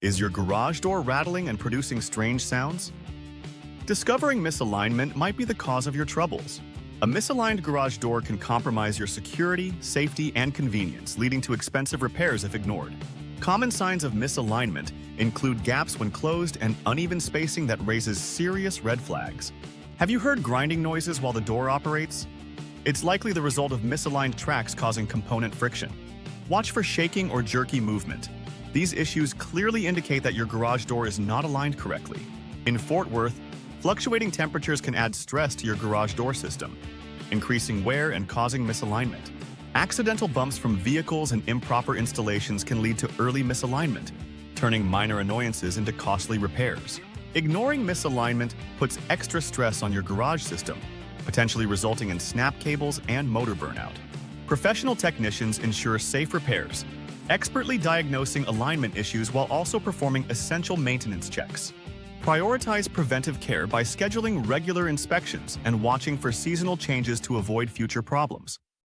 Is your garage door rattling and producing strange sounds? Discovering misalignment might be the cause of your troubles. A misaligned garage door can compromise your security, safety, and convenience, leading to expensive repairs if ignored. Common signs of misalignment include gaps when closed and uneven spacing that raises serious red flags. Have you heard grinding noises while the door operates? It's likely the result of misaligned tracks causing component friction. Watch for shaking or jerky movement. These issues clearly indicate that your garage door is not aligned correctly. In Fort Worth, fluctuating temperatures can add stress to your garage door system, increasing wear and causing misalignment. Accidental bumps from vehicles and improper installations can lead to early misalignment, turning minor annoyances into costly repairs. Ignoring misalignment puts extra stress on your garage system, potentially resulting in snap cables and motor burnout. Professional technicians ensure safe repairs, expertly diagnosing alignment issues while also performing essential maintenance checks. Prioritize preventive care by scheduling regular inspections and watching for seasonal changes to avoid future problems.